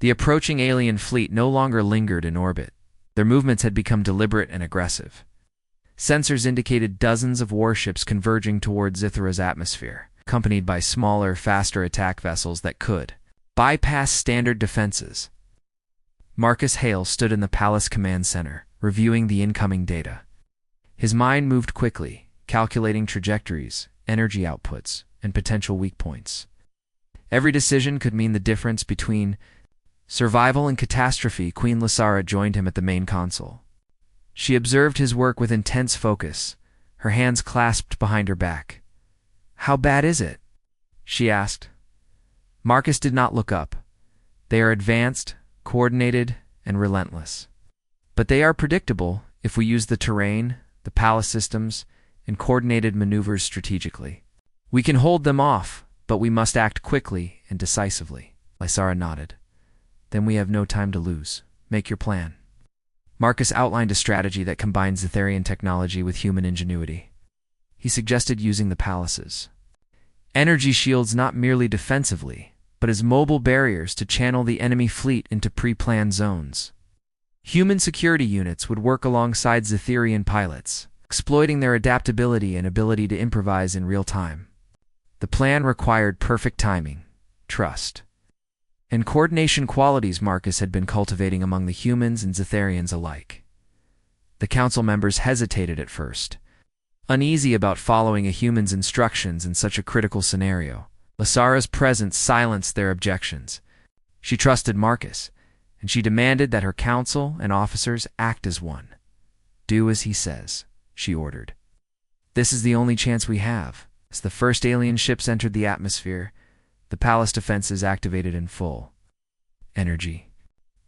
The approaching alien fleet no longer lingered in orbit. Their movements had become deliberate and aggressive. Sensors indicated dozens of warships converging toward Zithra's atmosphere, accompanied by smaller, faster attack vessels that could bypass standard defenses. Marcus Hale stood in the palace command center, reviewing the incoming data. His mind moved quickly, calculating trajectories, energy outputs, and potential weak points. Every decision could mean the difference between survival and catastrophe. Queen Lysara joined him at the main console. She observed his work with intense focus, her hands clasped behind her back. "How bad is it?" she asked. Marcus did not look up. "They are advanced, coordinated, and relentless. But they are predictable if we use the terrain, the palace systems, and coordinated maneuvers strategically. We can hold them off, but we must act quickly and decisively." Lysara nodded. "Then we have no time to lose. Make your plan." Marcus outlined a strategy that combines Zitharian technology with human ingenuity. He suggested using the palaces' energy shields not merely defensively, but as mobile barriers to channel the enemy fleet into pre-planned zones. Human security units would work alongside Zitharian pilots, exploiting their adaptability and ability to improvise in real time. The plan required perfect timing, trust, and coordination qualities Marcus had been cultivating among the humans and Zitharians alike. The council members hesitated at first, uneasy about following a human's instructions in such a critical scenario. Lysara's presence silenced their objections. She trusted Marcus, and she demanded that her council and officers act as one. "Do as he says," she ordered. "This is the only chance we have." As the first alien ships entered the atmosphere, the palace defenses activated in full energy.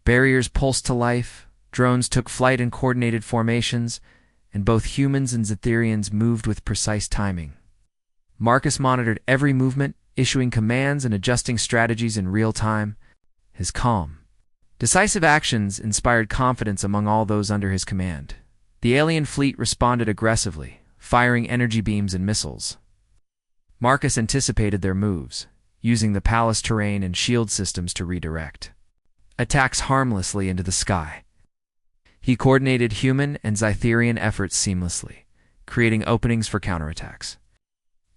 Barriers pulsed to life, drones took flight in coordinated formations, and both humans and Zitharians moved with precise timing. Marcus monitored every movement, issuing commands and adjusting strategies in real time. His calm, decisive actions inspired confidence among all those under his command. The alien fleet responded aggressively, firing energy beams and missiles. Marcus anticipated their moves, using the palace terrain and shield systems to redirect attacks harmlessly into the sky. He coordinated human and Zitharian efforts seamlessly, creating openings for counterattacks.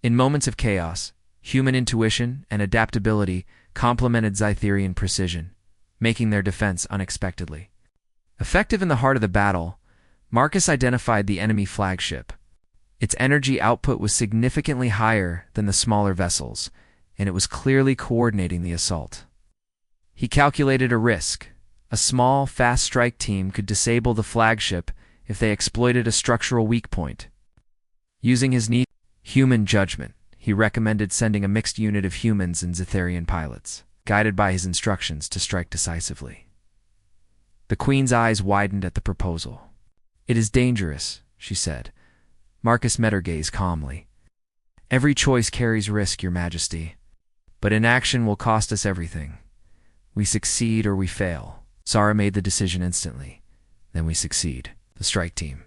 In moments of chaos, human intuition and adaptability complemented Zitharian precision, making their defense unexpectedly effective. In the heart of the battle, Marcus identified the enemy flagship. Its energy output was significantly higher than the smaller vessels, and it was clearly coordinating the assault. He calculated a risk. A small, fast strike team could disable the flagship if they exploited a structural weak point. Using his human judgment, he recommended sending a mixed unit of humans and Zitharian pilots, guided by his instructions to strike decisively. The Queen's eyes widened at the proposal. "It is dangerous," she said. Marcus met her gaze calmly. "Every choice carries risk, Your Majesty. But inaction will cost us everything. We succeed or we fail." Sara made the decision instantly. "Then we succeed." The strike team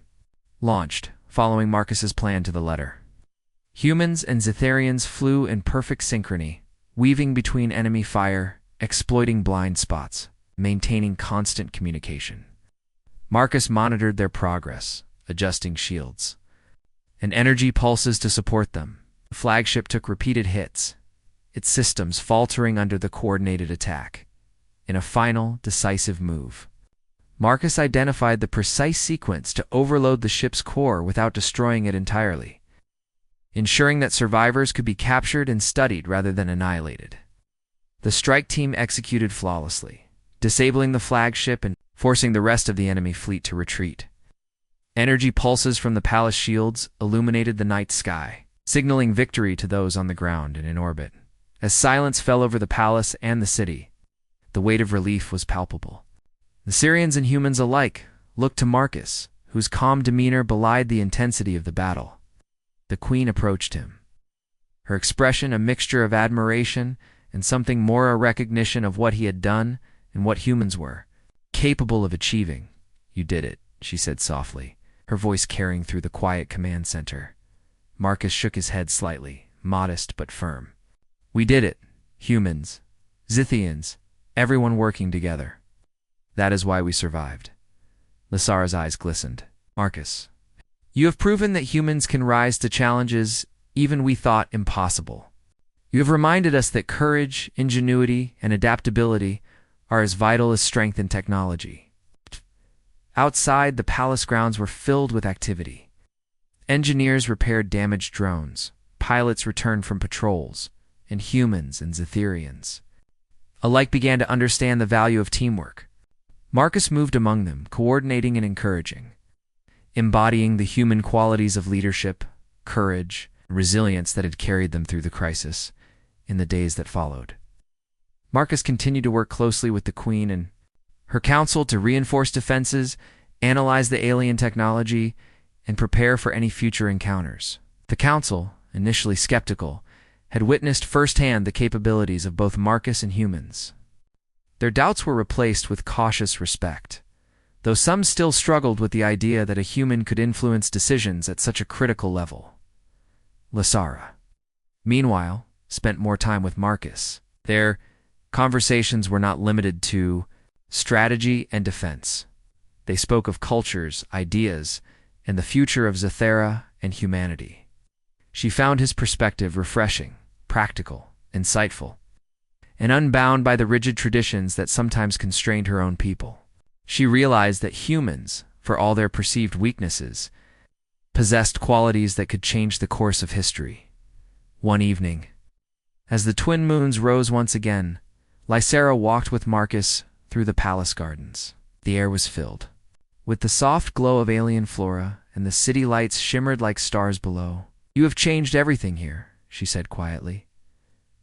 launched, following Marcus's plan to the letter. Humans and Zitharians flew in perfect synchrony, weaving between enemy fire, exploiting blind spots, maintaining constant communication. Marcus monitored their progress, adjusting shields and energy pulses to support them. The flagship took repeated hits, its systems faltering under the coordinated attack. In a final, decisive move, Marcus identified the precise sequence to overload the ship's core without destroying it entirely, ensuring that survivors could be captured and studied rather than annihilated. The strike team executed flawlessly, disabling the flagship and forcing the rest of the enemy fleet to retreat. Energy pulses from the palace shields illuminated the night sky, signaling victory to those on the ground and in orbit. As silence fell over the palace and the city, the weight of relief was palpable. The Syrians and humans alike looked to Marcus, whose calm demeanor belied the intensity of the battle. The Queen approached him, her expression a mixture of admiration and something more a recognition of what he had done and what humans were capable of achieving. "You did it," she said softly, her voice carrying through the quiet command center. Marcus shook his head slightly, modest but firm. "We did it, humans, Zithians, everyone working together. That is why we survived. Lysara's eyes glistened. Marcus, you have proven that humans can rise to challenges even we thought impossible. You have reminded us that courage, ingenuity, and adaptability are as vital as strength and technology. Outside, the palace grounds were filled with activity. Engineers repaired damaged drones, pilots returned from patrols, and humans and Zetherians alike began to understand the value of teamwork. Marcus moved among them, coordinating and encouraging, embodying the human qualities of leadership, courage, and resilience that had carried them through the crisis in the days that followed. Marcus continued to work closely with the Queen and her council to reinforce defenses, analyze the alien technology, and prepare for any future encounters. The council, initially skeptical, had witnessed firsthand the capabilities of both Marcus and humans. Their doubts were replaced with cautious respect, though some still struggled with the idea that a human could influence decisions at such a critical level. Lysara, meanwhile, spent more time with Marcus. Their conversations were not limited to strategy and defense. They spoke of cultures, ideas, and the future of Zethera and humanity. She found his perspective refreshing, practical, insightful, and unbound by the rigid traditions that sometimes constrained her own people. She realized that humans, for all their perceived weaknesses, possessed qualities that could change the course of history. One evening, as the twin moons rose once again, Lysara walked with Marcus through the palace gardens. The air was filled with the soft glow of alien flora, and the city lights shimmered like stars below. "You have changed everything here," she said quietly.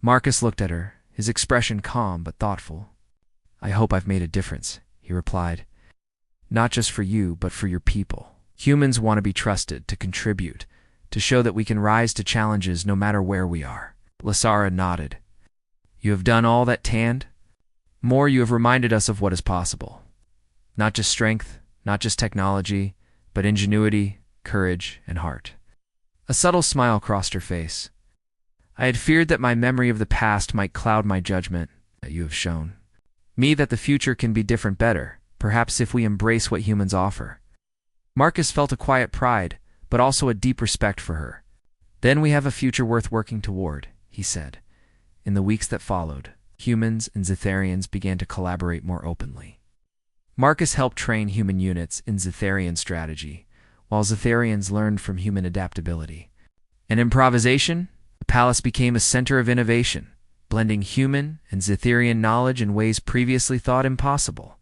Marcus looked at her, his expression calm but thoughtful. "I hope I've made a difference," he replied. "Not just for you, but for your people. Humans want to be trusted, to contribute, to show that we can rise to challenges no matter where we are." Lysara nodded. "You have done all that, Tand. More, you have reminded us of what is possible. Not just strength, not just technology, but ingenuity, courage, and heart." A subtle smile crossed her face. "I had feared that my memory of the past might cloud my judgment, that you have shown me that the future can be different better, perhaps if we embrace what humans offer." Marcus felt a quiet pride, but also a deep respect for her. "Then we have a future worth working toward," he said. In the weeks that followed, humans and Zetherians began to collaborate more openly. Marcus helped train human units in Zetherian strategy, while Zetherians learned from human adaptability. And improvisation, the palace became a center of innovation, blending human and Zetherian knowledge in ways previously thought impossible.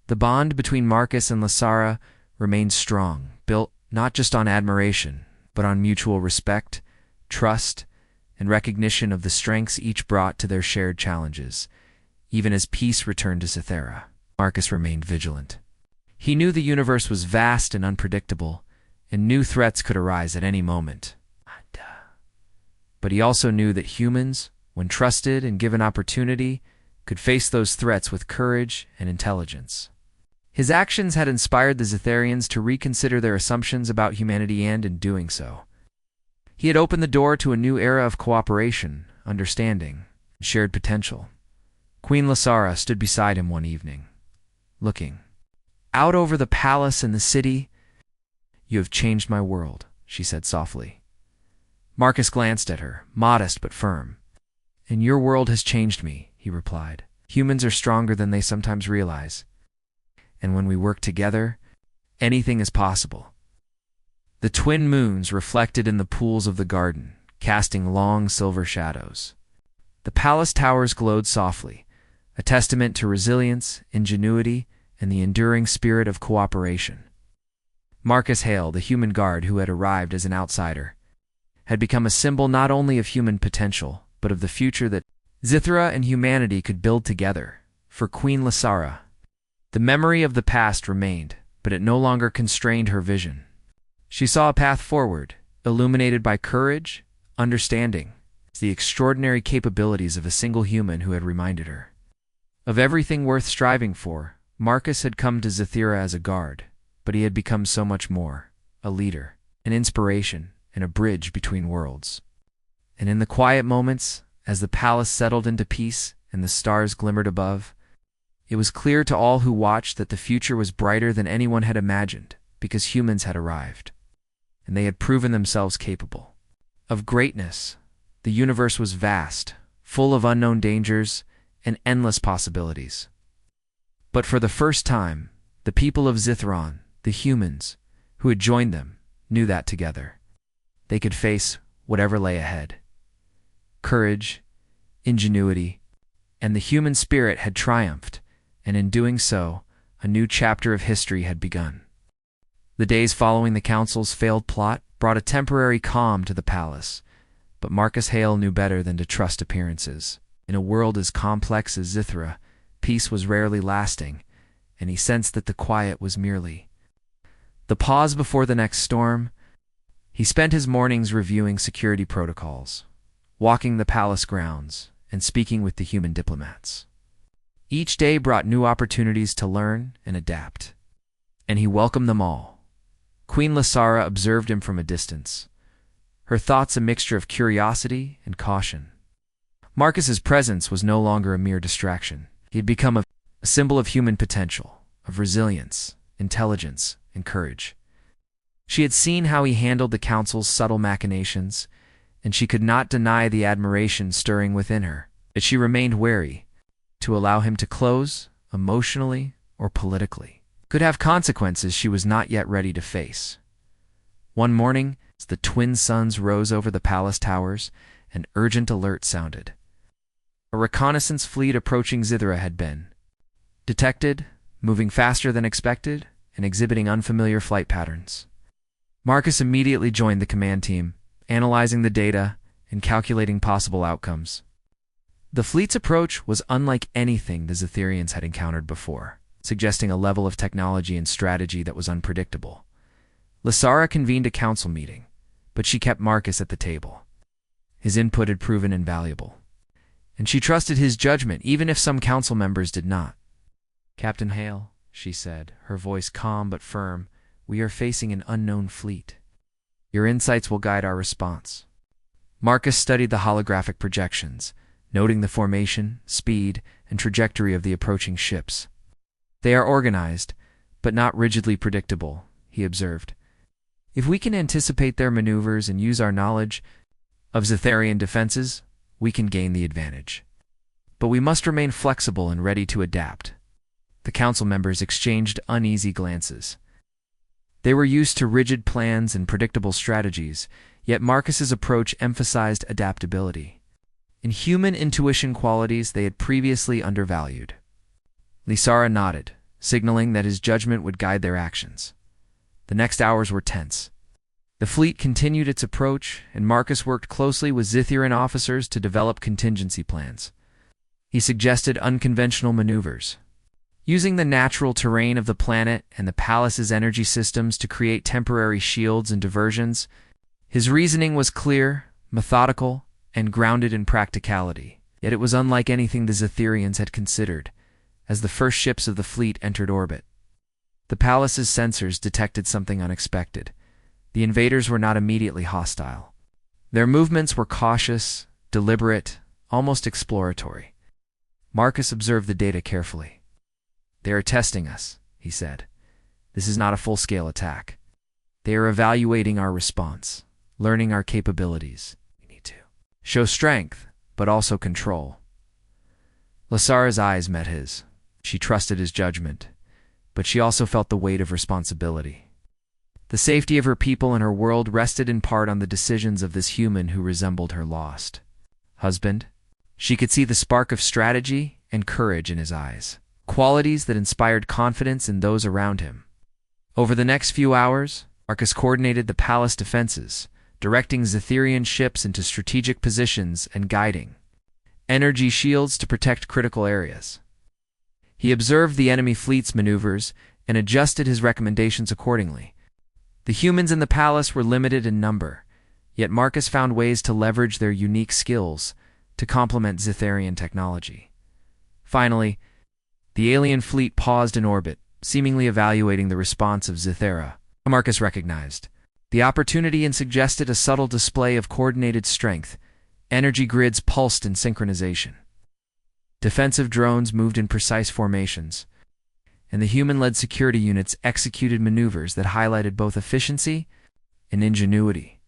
The bond between Marcus and Lysara remained strong, built not just on admiration, but on mutual respect, trust, and recognition of the strengths each brought to their shared challenges. Even as peace returned to Zethera, Marcus remained vigilant. He knew the universe was vast and unpredictable, and new threats could arise at any moment. But he also knew that humans, when trusted and given opportunity, could face those threats with courage and intelligence. His actions had inspired the Zetherians to reconsider their assumptions about humanity, and in doing so, he had opened the door to a new era of cooperation, understanding, and shared potential. Queen Lysara stood beside him one evening, looking out over the palace and the city. "You have changed my world," she said softly. Marcus glanced at her, modest but firm. "And your world has changed me," he replied. "Humans are stronger than they sometimes realize. And when we work together, anything is possible." The twin moons reflected in the pools of the garden, casting long silver shadows. The palace towers glowed softly, a testament to resilience, ingenuity, and the enduring spirit of cooperation. Marcus Hale, the human guard who had arrived as an outsider, had become a symbol not only of human potential, but of the future that Zethera and humanity could build together. For Queen Lysara, the memory of the past remained, but it no longer constrained her vision. She saw a path forward, illuminated by courage, understanding, the extraordinary capabilities of a single human who had reminded her of everything worth striving for. Marcus had come to Zethera as a guard, but he had become so much more, a leader, an inspiration, and a bridge between worlds. And in the quiet moments, as the palace settled into peace and the stars glimmered above, It was clear to all who watched that the future was brighter than anyone had imagined, because humans had arrived, and they had proven themselves capable of greatness. The universe was vast, full of unknown dangers and endless possibilities. But for the first time, the people of Zithron, the humans, who had joined them, knew that together they could face whatever lay ahead. Courage, ingenuity, and the human spirit had triumphed, and in doing so, a new chapter of history had begun. The days following the council's failed plot brought a temporary calm to the palace, but Marcus Hale knew better than to trust appearances. In a world as complex as Zithra, peace was rarely lasting, and he sensed that the quiet was merely the pause before the next storm. He spent his mornings reviewing security protocols, walking the palace grounds, and speaking with the human diplomats. Each day brought new opportunities to learn and adapt, and he welcomed them all. Queen Lysara observed him from a distance, her thoughts a mixture of curiosity and caution. Marcus's presence was no longer a mere distraction. He had become a symbol of human potential, of resilience, intelligence, and courage. She had seen how he handled the council's subtle machinations, and she could not deny the admiration stirring within her, but she remained wary. To allow him to close, emotionally or politically, could have consequences she was not yet ready to face. One morning, as the twin suns rose over the palace towers, an urgent alert sounded. A reconnaissance fleet approaching Zithra had been detected, moving faster than expected, and exhibiting unfamiliar flight patterns. Marcus immediately joined the command team, analyzing the data and calculating possible outcomes. The fleet's approach was unlike anything the Zitharians had encountered before, suggesting a level of technology and strategy that was unpredictable. Lysara convened a council meeting, but she kept Marcus at the table. His input had proven invaluable, and she trusted his judgment even if some council members did not. "Captain Hale," she said, her voice calm but firm, "we are facing an unknown fleet. Your insights will guide our response." Marcus studied the holographic projections, noting the formation, speed, and trajectory of the approaching ships. "They are organized, but not rigidly predictable," he observed. "If we can anticipate their maneuvers and use our knowledge of Zitharian defenses, we can gain the advantage. But we must remain flexible and ready to adapt." The council members exchanged uneasy glances. They were used to rigid plans and predictable strategies, yet Marcus's approach emphasized adaptability and human intuition qualities they had previously undervalued. Lysara nodded, signaling that his judgment would guide their actions. The next hours were tense. The fleet continued its approach, and Marcus worked closely with Zithiran officers to develop contingency plans. He suggested unconventional maneuvers, using the natural terrain of the planet and the palace's energy systems to create temporary shields and diversions. His reasoning was clear, methodical, and grounded in practicality, yet it was unlike anything the Zitharians had considered. As the first ships of the fleet entered orbit, the palace's sensors detected something unexpected. The invaders were not immediately hostile. Their movements were cautious, deliberate, almost exploratory. Marcus observed the data carefully. "They are testing us," he said. "This is not a full-scale attack. They are evaluating our response, learning our capabilities. We need to show strength, but also control." Lysara's eyes met his. She trusted his judgment, but she also felt the weight of responsibility. The safety of her people and her world rested in part on the decisions of this human who resembled her lost husband. She could see the spark of strategy and courage in his eyes, qualities that inspired confidence in those around him. Over the next few hours, Marcus coordinated the palace defenses, directing Zitharian ships into strategic positions and guiding energy shields to protect critical areas. He observed the enemy fleet's maneuvers and adjusted his recommendations accordingly. The humans in the palace were limited in number, yet Marcus found ways to leverage their unique skills to complement Zitharian technology. Finally, the alien fleet paused in orbit, seemingly evaluating the response of Zithera. Marcus recognized the opportunity and suggested a subtle display of coordinated strength. Energy grids pulsed in synchronization. Defensive drones moved in precise formations, and the human-led security units executed maneuvers that highlighted both efficiency and ingenuity.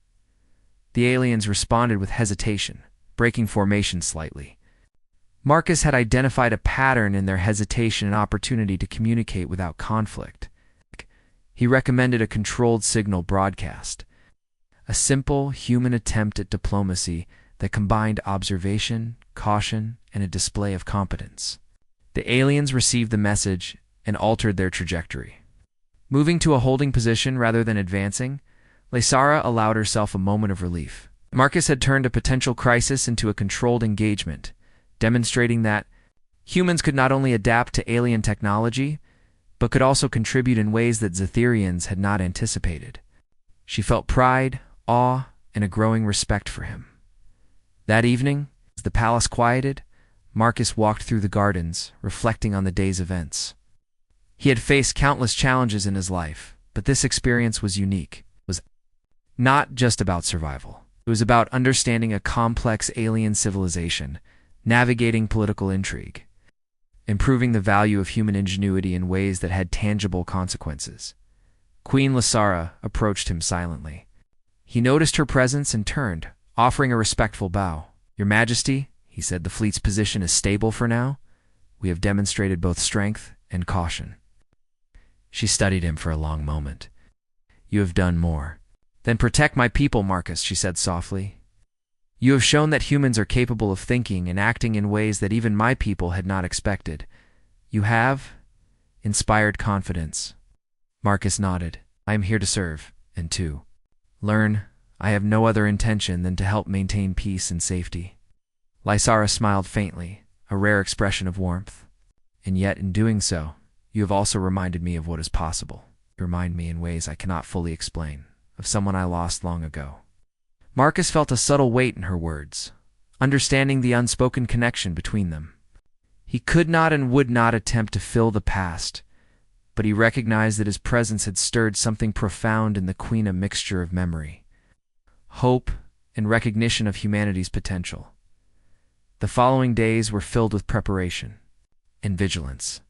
The aliens responded with hesitation, breaking formation slightly. Marcus had identified a pattern in their hesitation and opportunity to communicate without conflict. He recommended a controlled signal broadcast, a simple human attempt at diplomacy that combined observation, caution, and a display of competence. The aliens received the message and altered their trajectory. Moving to a holding position rather than advancing, Lysara allowed herself a moment of relief. Marcus had turned a potential crisis into a controlled engagement, demonstrating that humans could not only adapt to alien technology, but could also contribute in ways that Zetherians had not anticipated. She felt pride, awe, and a growing respect for him. That evening, as the palace quieted, Marcus walked through the gardens, reflecting on the day's events. He had faced countless challenges in his life, but this experience was unique. It was not just about survival. It was about understanding a complex alien civilization, navigating political intrigue, improving the value of human ingenuity in ways that had tangible consequences. Queen Lysara approached him silently. He noticed her presence and turned, offering a respectful bow. "Your Majesty," he said, "the fleet's position is stable for now. We have demonstrated both strength and caution." She studied him for a long moment. "You have done more." "Then protect my people, Marcus," she said softly. "You have shown that humans are capable of thinking and acting in ways that even my people had not expected. You have inspired confidence." Marcus nodded. "I am here to serve, and to learn. I have no other intention than to help maintain peace and safety." Lysara smiled faintly, a rare expression of warmth. "And yet, in doing so, you have also reminded me of what is possible. You remind me in ways I cannot fully explain, of someone I lost long ago." Marcus felt a subtle weight in her words, understanding the unspoken connection between them. He could not and would not attempt to fill the past, but he recognized that his presence had stirred something profound in the queen, a mixture of memory, hope, and recognition of humanity's potential. The following days were filled with preparation and vigilance.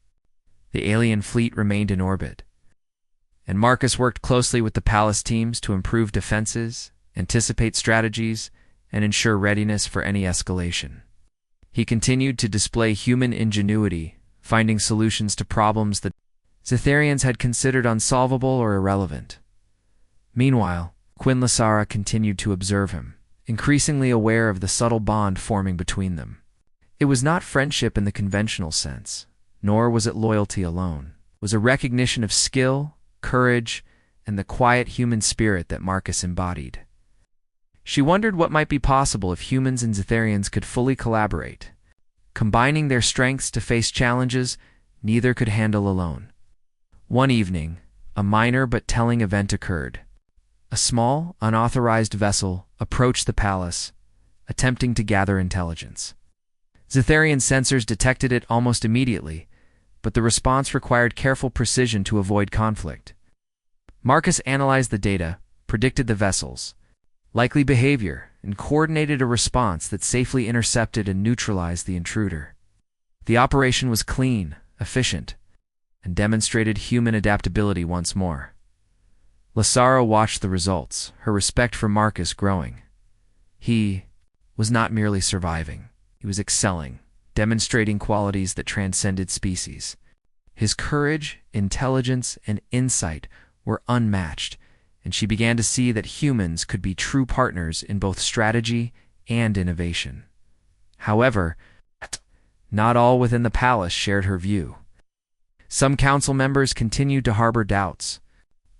The alien fleet remained in orbit, and Marcus worked closely with the palace teams to improve defenses, anticipate strategies, and ensure readiness for any escalation. He continued to display human ingenuity, finding solutions to problems that Zetherians had considered unsolvable or irrelevant. Meanwhile, Queen Lysara continued to observe him, increasingly aware of the subtle bond forming between them. It was not friendship in the conventional sense, nor was it loyalty alone. It was a recognition of skill, courage, and the quiet human spirit that Marcus embodied. She wondered what might be possible if humans and Zetherians could fully collaborate, combining their strengths to face challenges neither could handle alone. One evening, a minor but telling event occurred. A small, unauthorized vessel approached the palace, attempting to gather intelligence. Zetherian sensors detected it almost immediately, but the response required careful precision to avoid conflict. Marcus analyzed the data, predicted the vessel's likely behavior, and coordinated a response that safely intercepted and neutralized the intruder. The operation was clean, efficient, and demonstrated human adaptability once more. Lysara watched the results, her respect for Marcus growing. He was not merely surviving, he was excelling, demonstrating qualities that transcended species. His courage, intelligence, and insight were unmatched, and she began to see that humans could be true partners in both strategy and innovation. However, not all within the palace shared her view. Some council members continued to harbor doubts,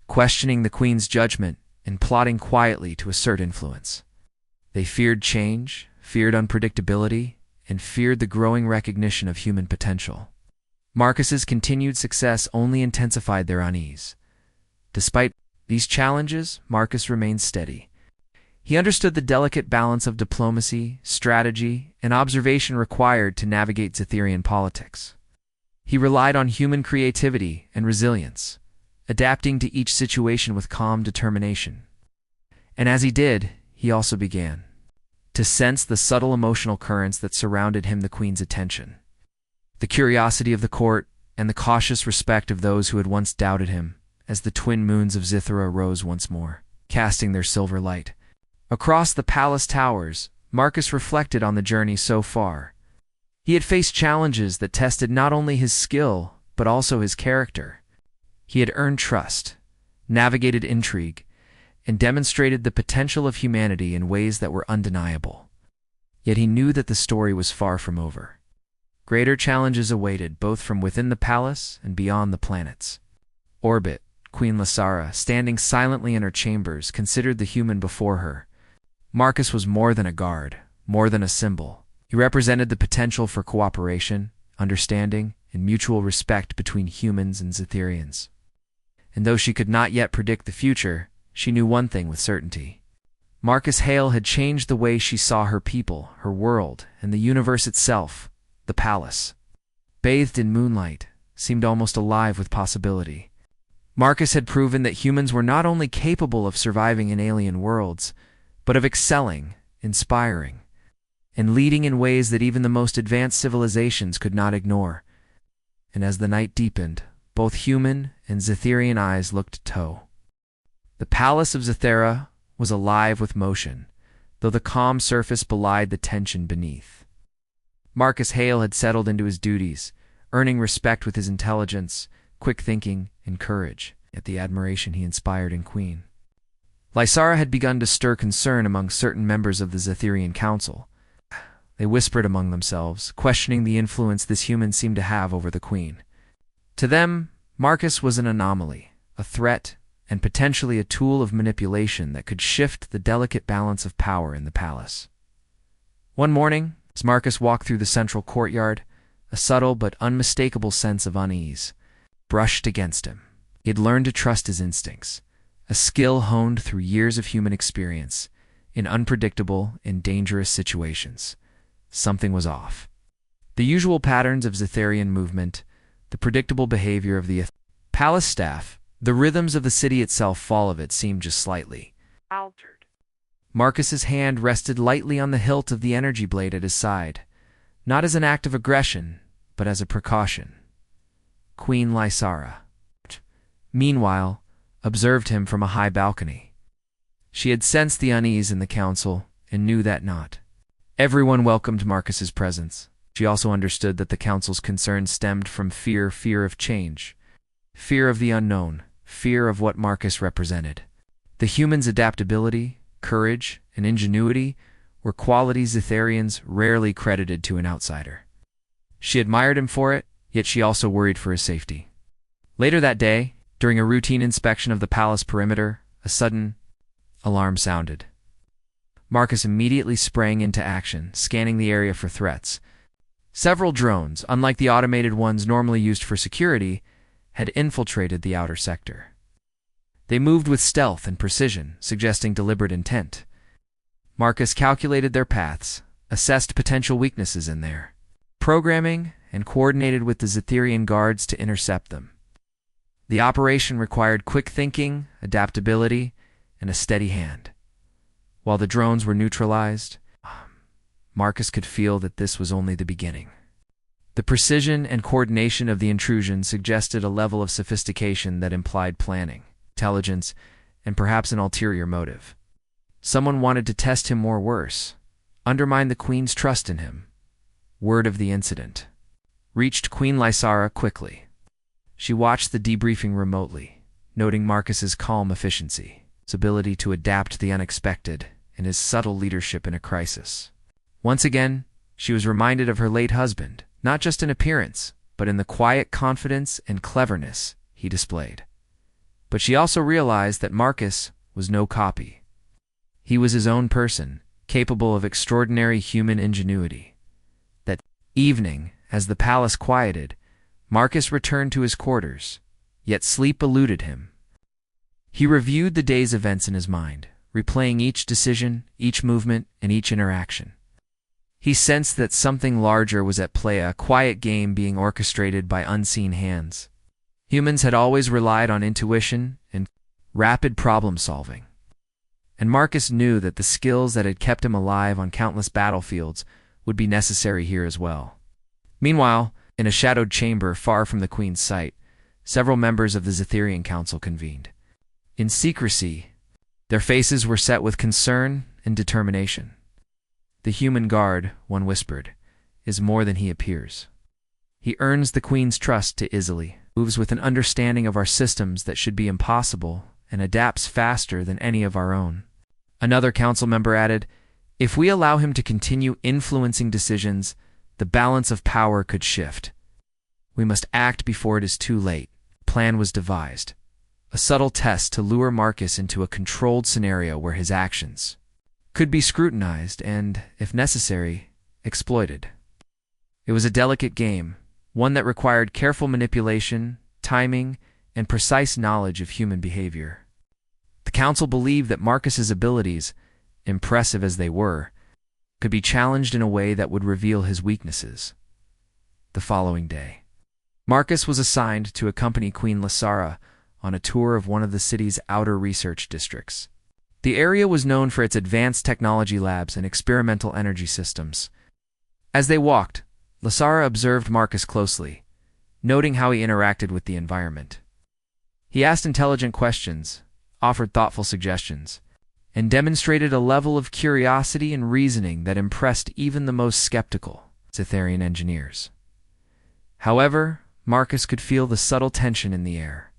questioning the queen's judgment and plotting quietly to assert influence. They feared change, feared unpredictability, and feared the growing recognition of human potential. Marcus's continued success only intensified their unease. Despite these challenges, Marcus remained steady. He understood the delicate balance of diplomacy, strategy, and observation required to navigate Zetherian politics. He relied on human creativity and resilience, adapting to each situation with calm determination. And as he did, he also began to sense the subtle emotional currents that surrounded him, the queen's attention, the curiosity of the court, and the cautious respect of those who had once doubted him, as the twin moons of Zithra rose once more, casting their silver light. Across the palace towers, Marcus reflected on the journey so far. He had faced challenges that tested not only his skill, but also his character. He had earned trust, navigated intrigue, and demonstrated the potential of humanity in ways that were undeniable. Yet he knew that the story was far from over. Greater challenges awaited both from within the palace and beyond the planets. Orbit, Queen Lysara, standing silently in her chambers, considered the human before her. Marcus was more than a guard, more than a symbol. He represented the potential for cooperation, understanding, and mutual respect between humans and Zitherians. And though she could not yet predict the future, she knew one thing with certainty. Marcus Hale had changed the way she saw her people, her world, and the universe itself. The palace, bathed in moonlight, seemed almost alive with possibility. Marcus had proven that humans were not only capable of surviving in alien worlds, but of excelling, inspiring, and leading in ways that even the most advanced civilizations could not ignore. And as the night deepened, both human and Zitherian eyes looked to toe. The palace of Zithera was alive with motion, though the calm surface belied the tension beneath. Marcus Hale had settled into his duties, earning respect with his intelligence, quick thinking, and courage, yet the admiration he inspired in Queen Lysara had begun to stir concern among certain members of the Zitherian Council. They whispered among themselves, questioning the influence this human seemed to have over the Queen. To them, Marcus was an anomaly, a threat, and potentially a tool of manipulation that could shift the delicate balance of power in the palace. One morning, as Marcus walked through the central courtyard, a subtle but unmistakable sense of unease brushed against him. He had learned to trust his instincts, a skill honed through years of human experience in unpredictable and dangerous situations. Something was off. The usual patterns of Zitherian movement, the predictable behavior of the palace staff, the rhythms of the city itself, all of it seemed just slightly altered. Marcus's hand rested lightly on the hilt of the energy blade at his side, not as an act of aggression, but as a precaution. Queen Lysara, meanwhile, observed him from a high balcony. She had sensed the unease in the council and knew that not everyone welcomed Marcus's presence. She also understood that the council's concerns stemmed from fear of change, fear of the unknown, fear of what Marcus represented. The human's adaptability, courage, and ingenuity were qualities Zitherians rarely credited to an outsider. She admired him for it, yet she also worried for his safety. Later that day, during a routine inspection of the palace perimeter, a sudden alarm sounded. Marcus immediately sprang into action, scanning the area for threats. Several drones, unlike the automated ones normally used for security, had infiltrated the outer sector. They moved with stealth and precision, suggesting deliberate intent. Marcus calculated their paths, assessed potential weaknesses in their programming, and coordinated with the Zitherian guards to intercept them. The operation required quick thinking, adaptability, and a steady hand. While the drones were neutralized, Marcus could feel that this was only the beginning. The precision and coordination of the intrusion suggested a level of sophistication that implied planning, intelligence, and perhaps an ulterior motive. Someone wanted to test him or worse, undermine the Queen's trust in him. Word of the incident reached Queen Lysara quickly. She watched the debriefing remotely, noting Marcus's calm efficiency, his ability to adapt to the unexpected, and his subtle leadership in a crisis. Once again, she was reminded of her late husband, not just in appearance, but in the quiet confidence and cleverness he displayed. But she also realized that Marcus was no copy. He was his own person, capable of extraordinary human ingenuity. That evening, as the palace quieted, Marcus returned to his quarters, yet sleep eluded him. He reviewed the day's events in his mind, replaying each decision, each movement, and each interaction. He sensed that something larger was at play, a quiet game being orchestrated by unseen hands. Humans had always relied on intuition and rapid problem-solving. And Marcus knew that the skills that had kept him alive on countless battlefields would be necessary here as well. Meanwhile, In a shadowed chamber far from the queen's sight, several members of the Zetherian council convened. In secrecy, their faces were set with concern and determination. "The human guard," one whispered, "is more than he appears. He earns the queen's trust to easily, moves with an understanding of our systems that should be impossible, and adapts faster than any of our own." Another council member added, "If we allow him to continue influencing decisions, the balance of power could shift. We must act before it is too late." A plan was devised, a subtle test to lure Marcus into a controlled scenario where his actions could be scrutinized and, if necessary, exploited. It was a delicate game, one that required careful manipulation, timing, and precise knowledge of human behavior. The council believed that Marcus's abilities, impressive as they were, could be challenged in a way that would reveal his weaknesses. The following day, Marcus was assigned to accompany Queen Lysara on a tour of one of the city's outer research districts. The area was known for its advanced technology labs and experimental energy systems. As they walked, Lysara observed Marcus closely, noting how he interacted with the environment. He asked intelligent questions, offered thoughtful suggestions, and demonstrated a level of curiosity and reasoning that impressed even the most skeptical Zetherian engineers. However, Marcus could feel the subtle tension in the air.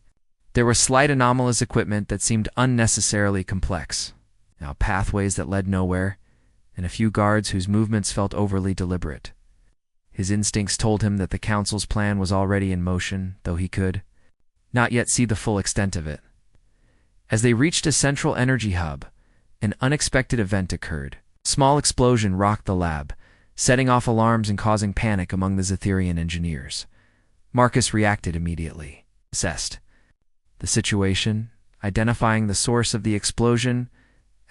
There was slight anomalous equipment that seemed unnecessarily complex, now pathways that led nowhere, and a few guards whose movements felt overly deliberate. His instincts told him that the council's plan was already in motion, though he could not yet see the full extent of it. As they reached a central energy hub, an unexpected event occurred. A small explosion rocked the lab, setting off alarms and causing panic among the Zetherian engineers. Marcus reacted immediately, assessed the situation, identifying the source of the explosion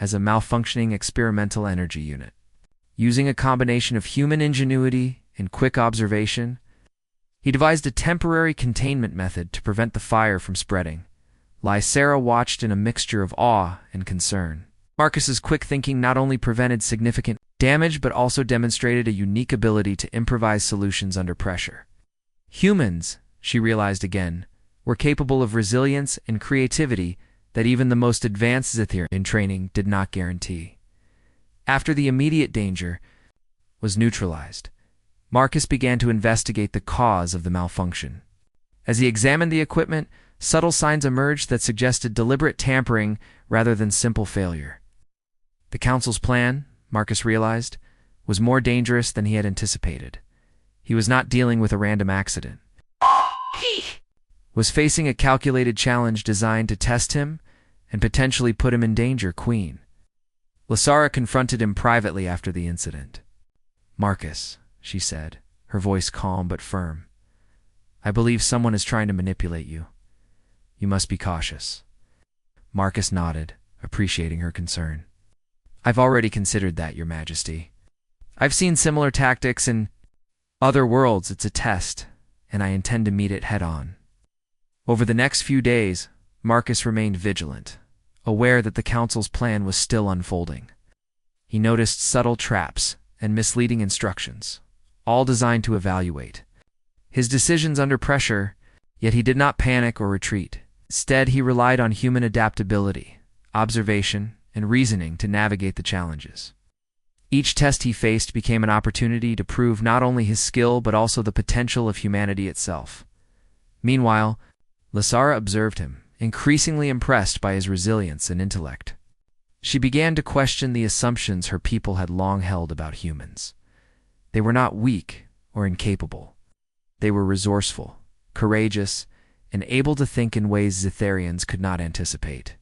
as a malfunctioning experimental energy unit. Using a combination of human ingenuity and quick observation, he devised a temporary containment method to prevent the fire from spreading. Lysara watched in a mixture of awe and concern. Marcus's quick thinking not only prevented significant damage but also demonstrated a unique ability to improvise solutions under pressure. Humans, she realized again, were capable of resilience and creativity that even the most advanced Zetherian training did not guarantee. After the immediate danger was neutralized, Marcus began to investigate the cause of the malfunction. As he examined the equipment, subtle signs emerged that suggested deliberate tampering rather than simple failure. The council's plan, Marcus realized, was more dangerous than he had anticipated. He was not dealing with a random accident. He was facing a calculated challenge designed to test him and potentially put him in danger. Queen Lysara confronted him privately after the incident. "Marcus," she said, her voice calm but firm, "I believe someone is trying to manipulate you. You must be cautious." Marcus nodded, appreciating her concern. "I've already considered that, Your Majesty. I've seen similar tactics in other worlds. It's a test, and I intend to meet it head-on." Over the next few days, Marcus remained vigilant, aware that the council's plan was still unfolding. He noticed subtle traps and misleading instructions, all designed to evaluate his decisions under pressure, yet he did not panic or retreat. Instead, he relied on human adaptability, observation, and reasoning to navigate the challenges. Each test he faced became an opportunity to prove not only his skill but also the potential of humanity itself. Meanwhile, Lysara observed him, increasingly impressed by his resilience and intellect. She began to question the assumptions her people had long held about humans. They were not weak or incapable. They were resourceful, courageous, and able to think in ways Zetherians could not anticipate.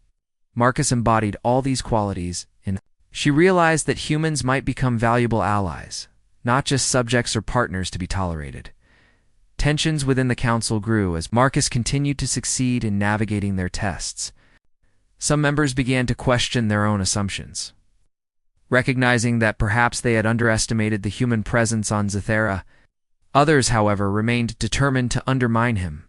Marcus embodied all these qualities, and she realized that humans might become valuable allies, not just subjects or partners to be tolerated. Tensions within the council grew as Marcus continued to succeed in navigating their tests. Some members began to question their own assumptions, recognizing that perhaps they had underestimated the human presence on Zethera. Others, however, remained determined to undermine him,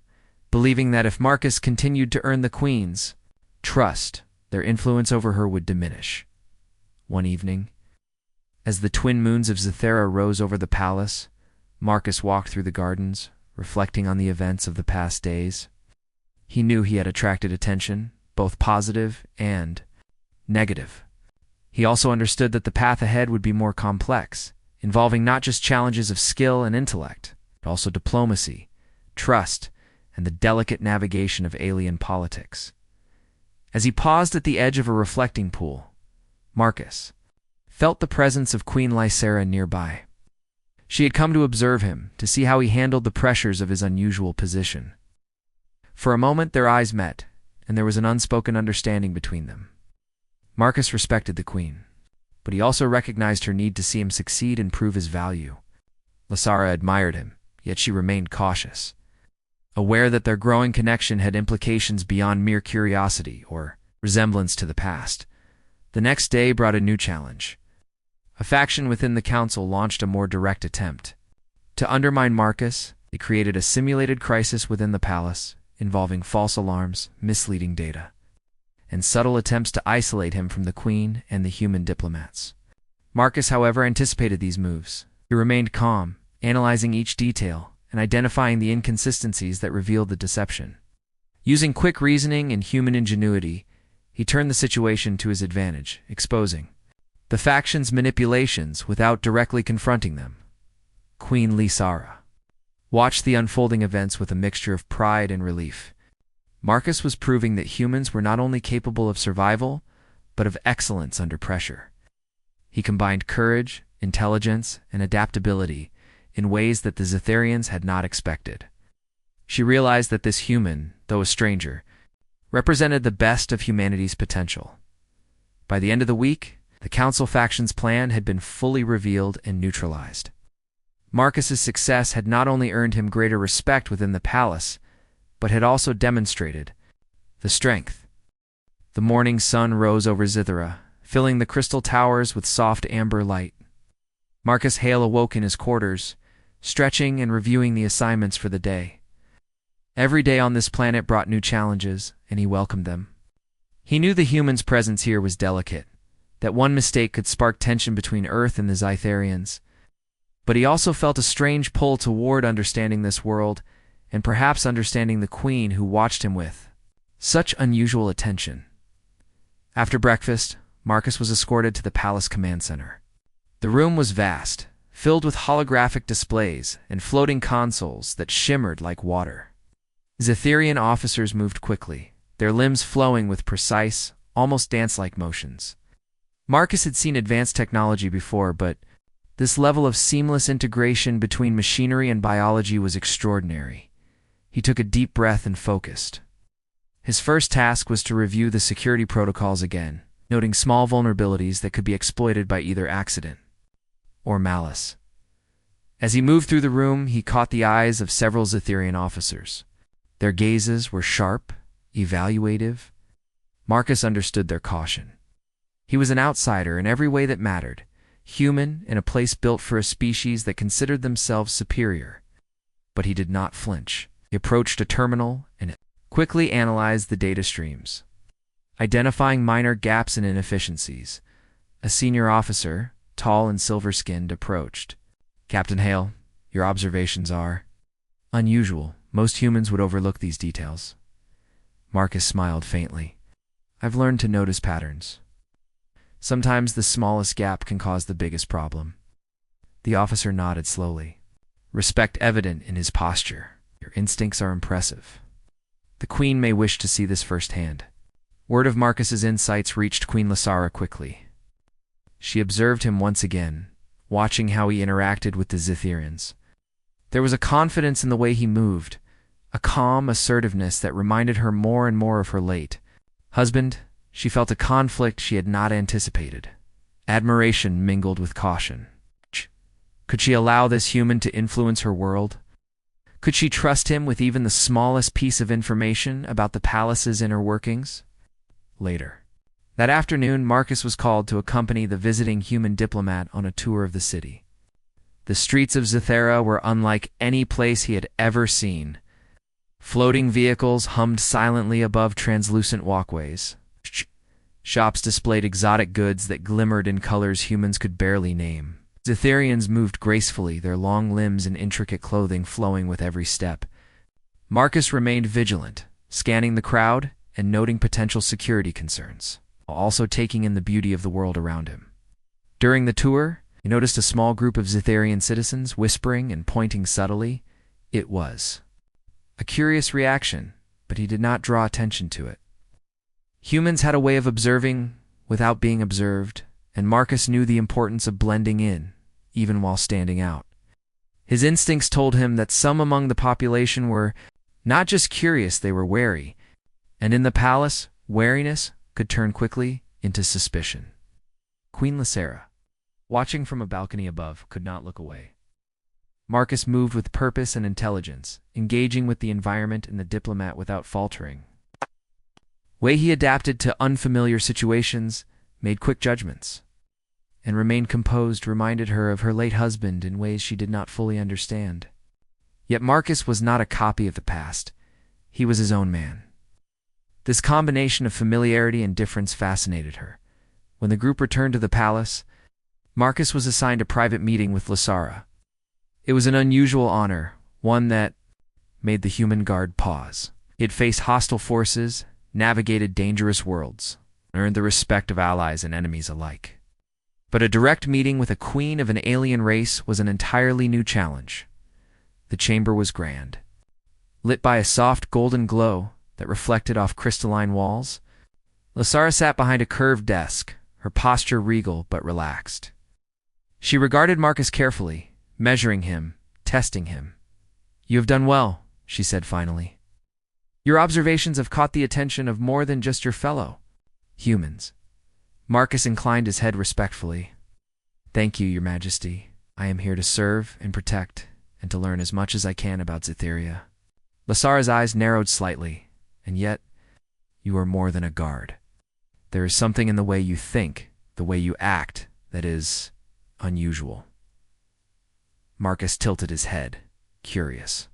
believing that if Marcus continued to earn the Queen's trust, their influence over her would diminish. One evening, as the twin moons of Zethera rose over the palace, Marcus walked through the gardens, reflecting on the events of the past days. He knew he had attracted attention, both positive and negative. He also understood that the path ahead would be more complex, involving not just challenges of skill and intellect, but also diplomacy, trust, and the delicate navigation of alien politics. As he paused at the edge of a reflecting pool, Marcus felt the presence of Queen Lysera nearby. She had come to observe him, to see how he handled the pressures of his unusual position. For a moment their eyes met, and there was an unspoken understanding between them. Marcus respected the queen, but he also recognized her need to see him succeed and prove his value. Lysera admired him, yet she remained cautious, aware that their growing connection had implications beyond mere curiosity or resemblance to the past. The next day brought a new challenge. A faction within the council launched a more direct attempt. To undermine Marcus, they created a simulated crisis within the palace, involving false alarms, misleading data, and subtle attempts to isolate him from the queen and the human diplomats. Marcus, however, anticipated these moves. He remained calm, analyzing each detail and identifying the inconsistencies that revealed the deception. Using quick reasoning and human ingenuity, he turned the situation to his advantage, exposing the faction's manipulations without directly confronting them. Queen Lysera watched the unfolding events with a mixture of pride and relief. Marcus was proving that humans were not only capable of survival, but of excellence under pressure. He combined courage, intelligence, and adaptability in ways that the Zitharians had not expected. She realized that this human, though a stranger, represented the best of humanity's potential. By the end of the week, the council faction's plan had been fully revealed and neutralized. Marcus's success had not only earned him greater respect within the palace, but had also demonstrated the strength. The morning sun rose over Zithara, filling the crystal towers with soft amber light. Marcus Hale awoke in his quarters, stretching and reviewing the assignments for the day. Every day on this planet brought new challenges, and he welcomed them. He knew the human's presence here was delicate, that one mistake could spark tension between Earth and the Zitharians. But he also felt a strange pull toward understanding this world, and perhaps understanding the queen who watched him with such unusual attention. After breakfast, Marcus was escorted to the palace command center. The room was vast, filled with holographic displays and floating consoles that shimmered like water. Zitharian officers moved quickly, their limbs flowing with precise, almost dance-like motions. Marcus had seen advanced technology before, but this level of seamless integration between machinery and biology was extraordinary. He took a deep breath and focused. His first task was to review the security protocols again, noting small vulnerabilities that could be exploited by either accident or malice. As he moved through the room, he caught the eyes of several Zitharian officers. Their gazes were sharp, evaluative. Marcus understood their caution. He was an outsider in every way that mattered, human in a place built for a species that considered themselves superior. But he did not flinch. He approached a terminal and quickly analyzed the data streams. Identifying minor gaps and inefficiencies, a senior officer, tall and silver-skinned, approached. "Captain Hale, your observations are unusual. Most humans would overlook these details." Marcus smiled faintly. "I've learned to notice patterns. Sometimes the smallest gap can cause the biggest problem." The officer nodded slowly, respect evident in his posture. "Your instincts are impressive. The queen may wish to see this firsthand." Word of Marcus's insights reached Queen Lysera quickly. She observed him once again, watching how he interacted with the Zitharians. There was a confidence in the way he moved, a calm assertiveness that reminded her more and more of her late husband. She felt a conflict she had not anticipated. Admiration mingled with caution. Could she allow this human to influence her world? Could she trust him with even the smallest piece of information about the palace's inner workings? Later that afternoon, Marcus was called to accompany the visiting human diplomat on a tour of the city. The streets of Zithara were unlike any place he had ever seen. Floating vehicles hummed silently above translucent walkways. Shops displayed exotic goods that glimmered in colors humans could barely name. Zitharians moved gracefully, their long limbs and intricate clothing flowing with every step. Marcus remained vigilant, scanning the crowd and noting potential security concerns, while also taking in the beauty of the world around him. During the tour, he noticed a small group of Zitharian citizens whispering and pointing subtly. It was a curious reaction, but he did not draw attention to it. Humans had a way of observing without being observed, and Marcus knew the importance of blending in, even while standing out. His instincts told him that some among the population were not just curious, they were wary, and in the palace, wariness could turn quickly into suspicion. Queen Lysera, watching from a balcony above, could not look away. Marcus moved with purpose and intelligence, engaging with the environment and the diplomat without faltering. Way he adapted to unfamiliar situations, made quick judgments, and remained composed reminded her of her late husband in ways she did not fully understand. Yet Marcus was not a copy of the past. He was his own man. This combination of familiarity and difference fascinated her. When the group returned to the palace, Marcus was assigned a private meeting with Lysera. It was an unusual honor, one that made the human guard pause. He had faced hostile forces, navigated dangerous worlds, and earned the respect of allies and enemies alike. But a direct meeting with a queen of an alien race was an entirely new challenge. The chamber was grand. Lit by a soft golden glow that reflected off crystalline walls, Lysera sat behind a curved desk, her posture regal but relaxed. She regarded Marcus carefully, measuring him, testing him. "You have done well," she said finally. "Your observations have caught the attention of more than just your fellow humans." Marcus inclined his head respectfully. "Thank you, Your Majesty. I am here to serve and protect, and to learn as much as I can about Zytheria." Lysera's eyes narrowed slightly, "And yet, you are more than a guard. There is something in the way you think, the way you act, that is unusual." Marcus tilted his head, curious.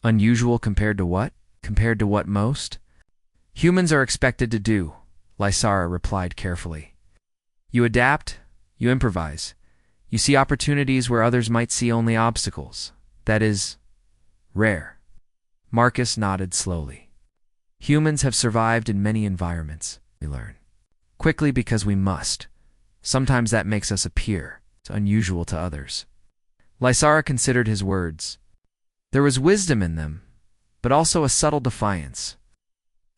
"Unusual compared to what? Compared to what most?" "Humans are expected to do," Lysera replied carefully. "You adapt, you improvise. You see opportunities where others might see only obstacles. That is rare." Marcus nodded slowly. "Humans have survived in many environments, we learn. Quickly because we must. Sometimes that makes us appear unusual to others." Lysera considered his words. There was wisdom in them, but also a subtle defiance.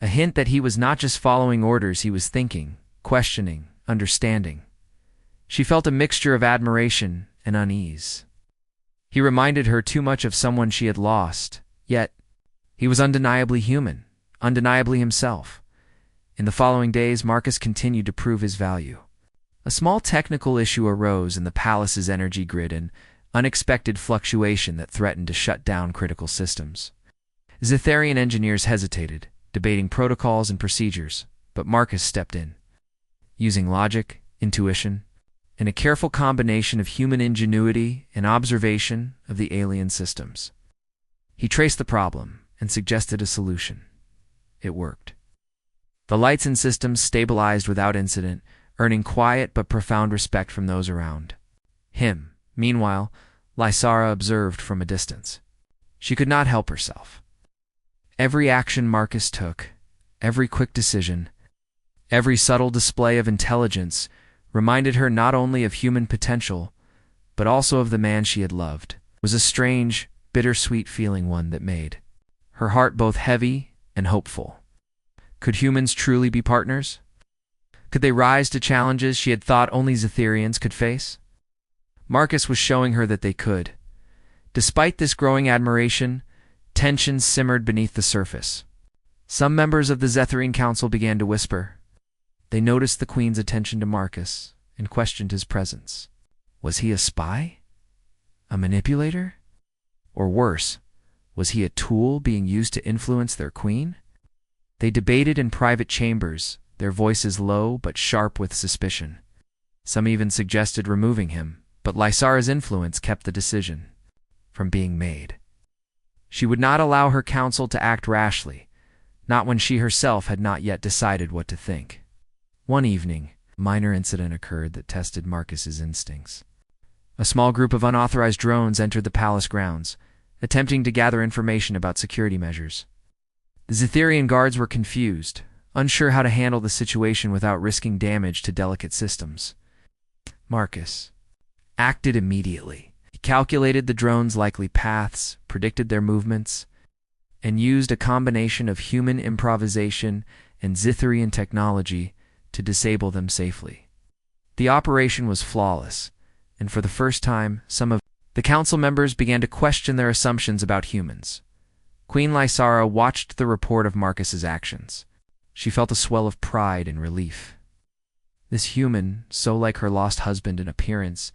A hint that he was not just following orders, he was thinking, questioning, understanding. She felt a mixture of admiration and unease. He reminded her too much of someone she had lost, yet he was undeniably human, undeniably himself. In the following days, Marcus continued to prove his value. A small technical issue arose in the palace's energy grid, an unexpected fluctuation that threatened to shut down critical systems. Zytharian engineers hesitated, debating protocols and procedures, but Marcus stepped in. Using logic, intuition, and a careful combination of human ingenuity and observation of the alien systems, he traced the problem and suggested a solution. It worked. The lights and systems stabilized without incident, earning quiet but profound respect from those around. Him, meanwhile, Lysera observed from a distance. She could not help herself. Every action Marcus took, every quick decision, every subtle display of intelligence reminded her not only of human potential, but also of the man she had loved. It was a strange, bittersweet feeling, one that made her heart both heavy and hopeful. Could humans truly be partners? Could they rise to challenges she had thought only Zytharians could face? Marcus was showing her that they could. Despite this growing admiration, tensions simmered beneath the surface. Some members of the Zytharian Council began to whisper. They noticed the Queen's attention to Marcus and questioned his presence. Was he a spy? A manipulator? Or worse, was he a tool being used to influence their queen? They debated in private chambers, their voices low but sharp with suspicion. Some even suggested removing him, but Lysera's influence kept the decision from being made. She would not allow her council to act rashly, not when she herself had not yet decided what to think. One evening, a minor incident occurred that tested Marcus's instincts. A small group of unauthorized drones entered the palace grounds, attempting to gather information about security measures. The Zitherian guards were confused, unsure how to handle the situation without risking damage to delicate systems. Marcus acted immediately. He calculated the drones' likely paths, predicted their movements, and used a combination of human improvisation and Zitherian technology to disable them safely. The operation was flawless, and for the first time, some of the council members began to question their assumptions about humans. Queen Lysara watched the report of Marcus's actions. She felt a swell of pride and relief. This human, so like her lost husband in appearance,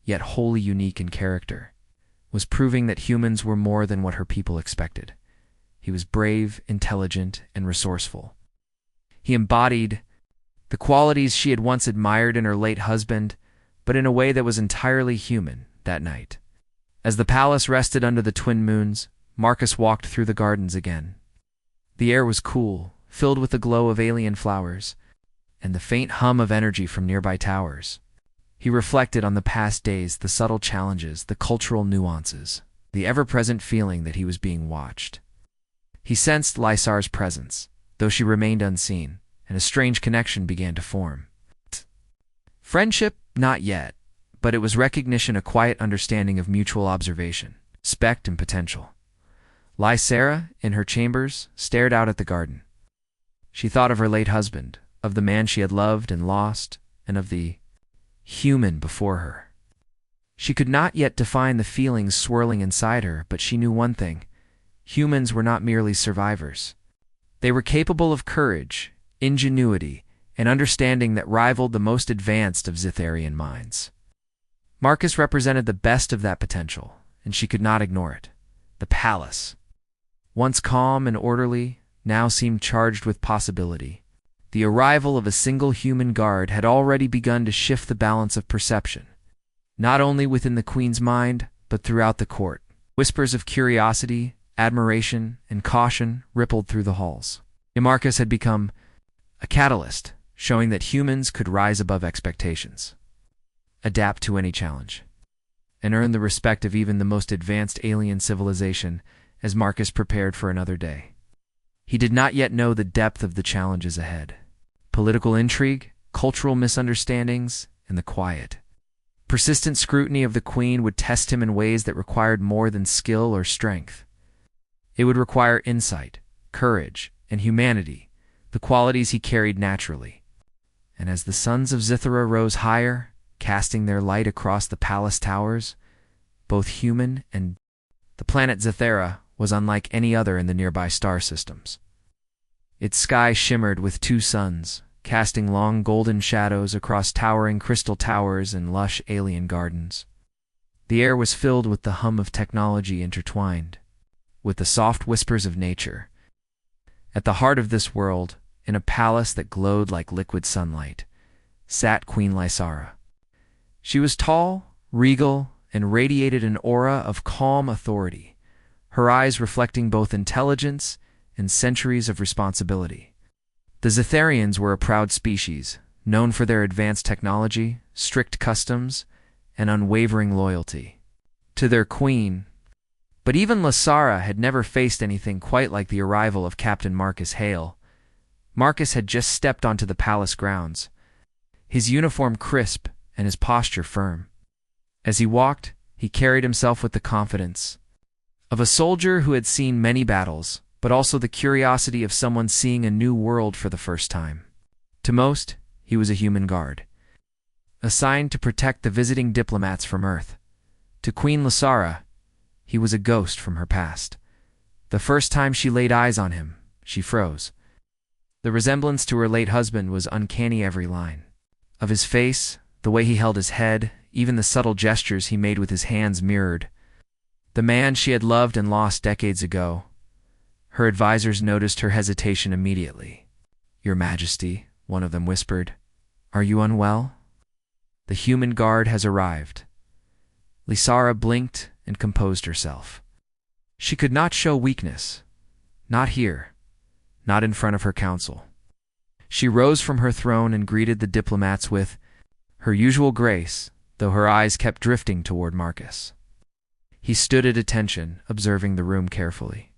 yet wholly unique in character, was proving that humans were more than what her people expected. He was brave, intelligent, and resourceful. He embodied the qualities she had once admired in her late husband, but in a way that was entirely human that night. As the palace rested under the twin moons, Marcus walked through the gardens again. The air was cool, filled with the glow of alien flowers, and the faint hum of energy from nearby towers. He reflected on the past days, the subtle challenges, the cultural nuances, the ever-present feeling that he was being watched. He sensed Lysar's presence, though she remained unseen, and a strange connection began to form. Friendship? Not yet, but it was recognition, a quiet understanding of mutual observation, respect, and potential. Lysara, in her chambers, stared out at the garden. She thought of her late husband, of the man she had loved and lost, and of the human before her. She could not yet define the feelings swirling inside her, but she knew one thing: humans were not merely survivors. They were capable of courage, ingenuity, and understanding that rivaled the most advanced of Zitherian minds. Marcus represented the best of that potential, and she could not ignore it. The palace, once calm and orderly, now seemed charged with possibility. The arrival of a single human guard had already begun to shift the balance of perception, not only within the queen's mind, but throughout the court. Whispers of curiosity, admiration, and caution rippled through the halls. Marcus had become a catalyst, showing that humans could rise above expectations, adapt to any challenge, and earn the respect of even the most advanced alien civilization as Marcus prepared for another day. He did not yet know the depth of the challenges ahead: political intrigue, cultural misunderstandings, and the quiet, persistent scrutiny of the queen would test him in ways that required more than skill or strength. It would require insight, courage, and humanity, the qualities he carried naturally. And as the suns of Zithera rose higher, casting their light across the palace towers, both human and the planet Zithera was unlike any other in the nearby star systems. Its sky shimmered with two suns, casting long golden shadows across towering crystal towers and lush alien gardens. The air was filled with the hum of technology intertwined with the soft whispers of nature. At the heart of this world, in a palace that glowed like liquid sunlight, sat Queen Lysara. She was tall, regal, and radiated an aura of calm authority, her eyes reflecting both intelligence and centuries of responsibility. The Zitherians were a proud species, known for their advanced technology, strict customs, and unwavering loyalty to their queen. But even Lysara had never faced anything quite like the arrival of Captain Marcus Hale. Marcus had just stepped onto the palace grounds, his uniform crisp and his posture firm. As he walked, he carried himself with the confidence of a soldier who had seen many battles, but also the curiosity of someone seeing a new world for the first time. To most, he was a human guard, assigned to protect the visiting diplomats from Earth. To Queen Lysara, he was a ghost from her past. The first time she laid eyes on him, she froze. The resemblance to her late husband was uncanny, every line of his face, the way he held his head, even the subtle gestures he made with his hands mirrored the man she had loved and lost decades ago. Her advisors noticed her hesitation immediately. "Your Majesty," one of them whispered, "are you unwell?" "The human guard has arrived." Lysara blinked and composed herself. She could not show weakness. Not here. Not in front of her council. She rose from her throne and greeted the diplomats with her usual grace, though her eyes kept drifting toward Marcus. He stood at attention, observing the room carefully.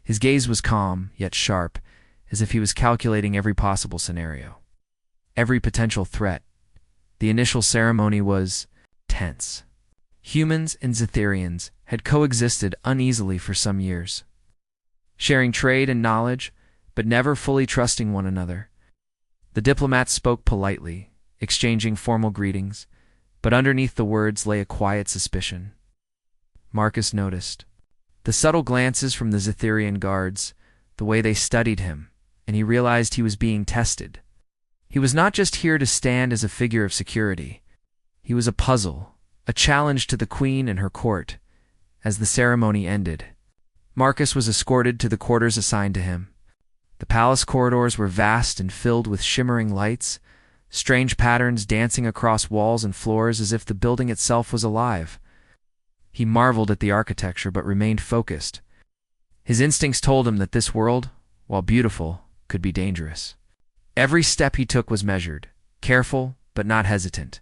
His gaze was calm, yet sharp, as if he was calculating every possible scenario, every potential threat. The initial ceremony was tense. Humans and Zetherians had coexisted uneasily for some years, sharing trade and knowledge, but never fully trusting one another. The diplomats spoke politely, exchanging formal greetings, but underneath the words lay a quiet suspicion. Marcus noticed the subtle glances from the Zetherian guards, the way they studied him, and he realized he was being tested. He was not just here to stand as a figure of security. He was a puzzle, a challenge to the queen and her court. As the ceremony ended, Marcus was escorted to the quarters assigned to him. The palace corridors were vast and filled with shimmering lights, strange patterns dancing across walls and floors as if the building itself was alive. He marveled at the architecture but remained focused. His instincts told him that this world, while beautiful, could be dangerous. Every step he took was measured, careful but not hesitant.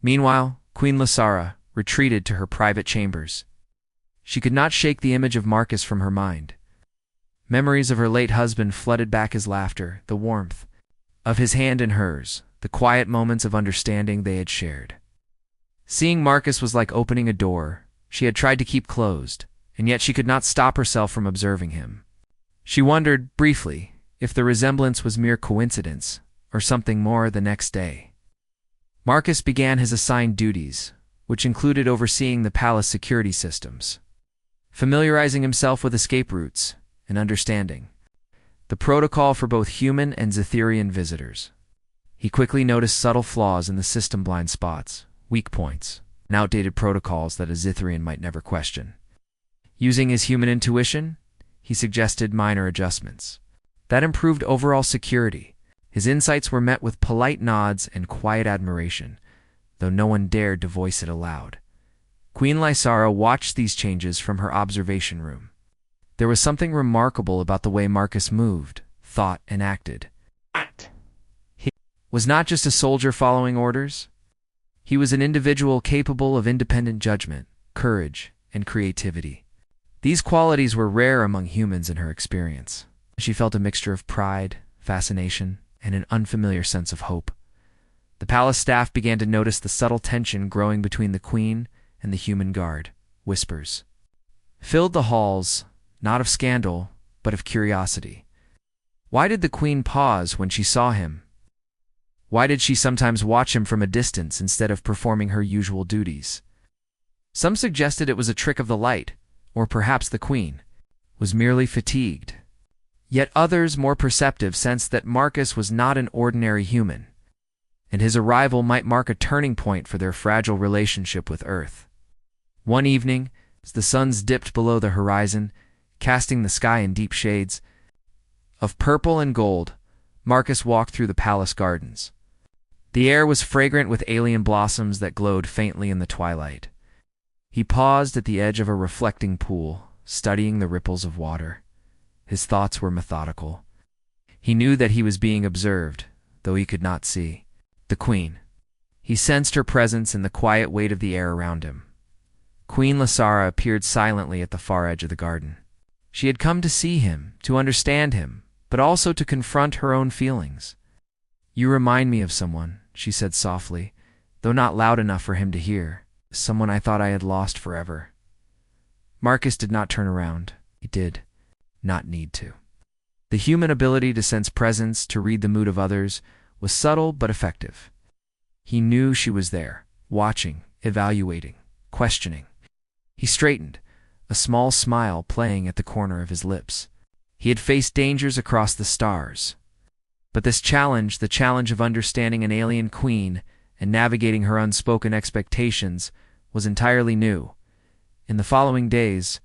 Meanwhile, Queen Lasara retreated to her private chambers. She could not shake the image of Marcus from her mind. Memories of her late husband flooded back: his laughter, the warmth of his hand in hers, the quiet moments of understanding they had shared. Seeing Marcus was like opening a door she had tried to keep closed, and yet she could not stop herself from observing him. She wondered, briefly, if the resemblance was mere coincidence or something more. The next day, Marcus began his assigned duties, which included overseeing the palace security systems, familiarizing himself with escape routes, and understanding the protocol for both human and Zetherian visitors. He quickly noticed subtle flaws in the system: blind spots, weak points, and outdated protocols that a Zetherian might never question. Using his human intuition, he suggested minor adjustments that improved overall security. His insights were met with polite nods and quiet admiration, though no one dared to voice it aloud. Queen Lysara watched these changes from her observation room. There was something remarkable about the way Marcus moved, thought, and acted. He was not just a soldier following orders. He was an individual capable of independent judgment, courage, and creativity. These qualities were rare among humans in her experience. She felt a mixture of pride, fascination, and an unfamiliar sense of hope. The palace staff began to notice the subtle tension growing between the queen and the human guard. Whispers filled the halls, not of scandal, but of curiosity. Why did the queen pause when she saw him? Why did she sometimes watch him from a distance instead of performing her usual duties? Some suggested it was a trick of the light, or perhaps the queen was merely fatigued. Yet others, more perceptive, sensed that Marcus was not an ordinary human, and his arrival might mark a turning point for their fragile relationship with Earth. One evening, as the suns dipped below the horizon, casting the sky in deep shades of purple and gold, Marcus walked through the palace gardens. The air was fragrant with alien blossoms that glowed faintly in the twilight. He paused at the edge of a reflecting pool, studying the ripples of water. His thoughts were methodical. He knew that he was being observed, though he could not see the queen. He sensed her presence in the quiet weight of the air around him. Queen Lasara appeared silently at the far edge of the garden. She had come to see him, to understand him, but also to confront her own feelings. "You remind me of someone," she said softly, though not loud enough for him to hear. "Someone I thought I had lost forever." Marcus did not turn around. He did not need to. The human ability to sense presence, to read the mood of others, was subtle but effective. He knew she was there, watching, evaluating, questioning. He straightened, a small smile playing at the corner of his lips. He had faced dangers across the stars, but this challenge, the challenge of understanding an alien queen and navigating her unspoken expectations, was entirely new. In the following days,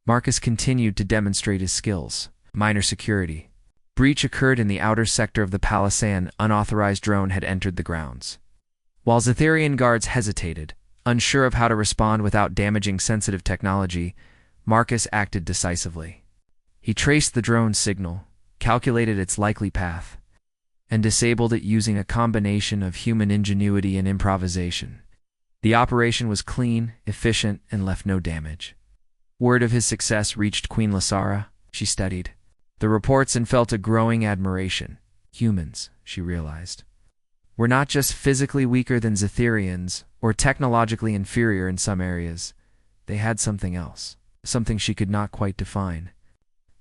Marcus continued to demonstrate his skills. Minor security breach occurred in the outer sector of the palace. An unauthorized drone had entered the grounds. While Zetherian guards hesitated, unsure of how to respond without damaging sensitive technology, Marcus acted decisively. He traced the drone's signal, calculated its likely path, and disabled it using a combination of human ingenuity and improvisation. The operation was clean, efficient, and left no damage. Word of his success reached Queen Lasara. She studied the reports and felt a growing admiration. Humans, she realized, were not just physically weaker than Zetherians or technologically inferior in some areas. They had something else, something she could not quite define.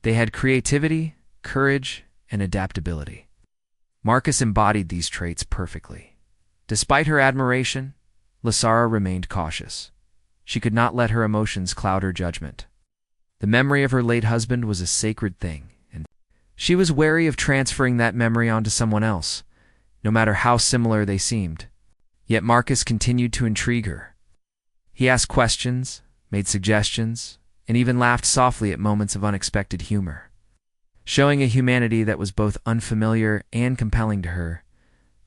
They had creativity, courage, and adaptability. Marcus embodied these traits perfectly. Despite her admiration, Lasara remained cautious. She could not let her emotions cloud her judgment. The memory of her late husband was a sacred thing, and she was wary of transferring that memory onto someone else, no matter how similar they seemed. Yet Marcus continued to intrigue her. He asked questions, made suggestions, and even laughed softly at moments of unexpected humor, showing a humanity that was both unfamiliar and compelling to her.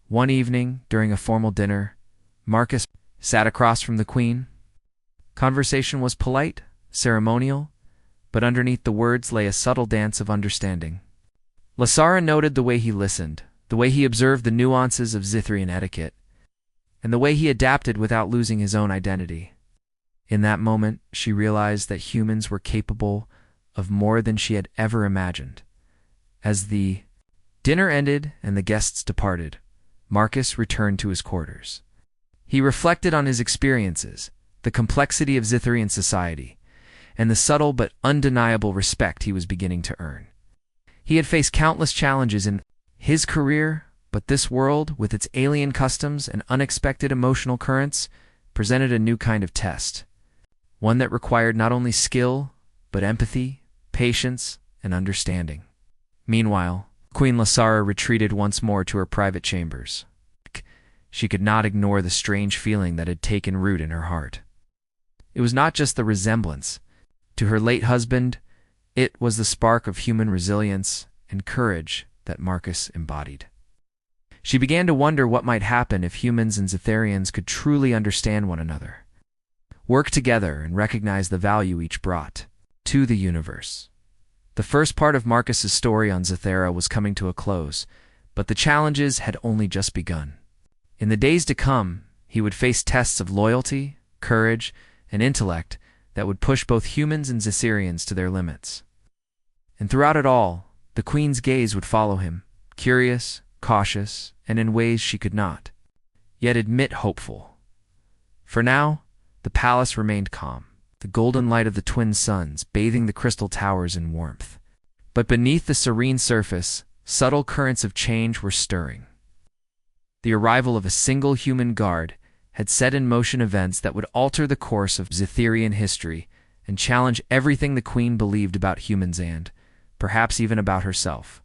One evening, during a formal dinner, Marcus sat across from the queen. Conversation was polite, ceremonial, but underneath the words lay a subtle dance of understanding. Lasara noted the way he listened, the way he observed the nuances of Zithrian etiquette, and the way he adapted without losing his own identity. In that moment, she realized that humans were capable of more than she had ever imagined. As the dinner ended and the guests departed, Marcus returned to his quarters. He reflected on his experiences, the complexity of Zithrian society, and the subtle but undeniable respect he was beginning to earn. He had faced countless challenges in his career, but this world, with its alien customs and unexpected emotional currents, presented a new kind of test, one that required not only skill, but empathy, patience, and understanding. Meanwhile, Queen Lasara retreated once more to her private chambers. She could not ignore the strange feeling that had taken root in her heart. It was not just the resemblance to her late husband, it was the spark of human resilience and courage that Marcus embodied. She began to wonder what might happen if humans and Zetherians could truly understand one another, work together, and recognize the value each brought to the universe. The first part of Marcus's story on Zethera was coming to a close, but the challenges had only just begun. In the days to come, he would face tests of loyalty, courage, and intellect that would push both humans and Zetherians to their limits. And throughout it all, the queen's gaze would follow him, curious, cautious, and in ways she could not yet admit hopeful. For now, the palace remained calm, the golden light of the twin suns bathing the crystal towers in warmth. But beneath the serene surface, subtle currents of change were stirring. The arrival of a single human guard had set in motion events that would alter the course of Zetherian history and challenge everything the queen believed about humans and, perhaps even about herself.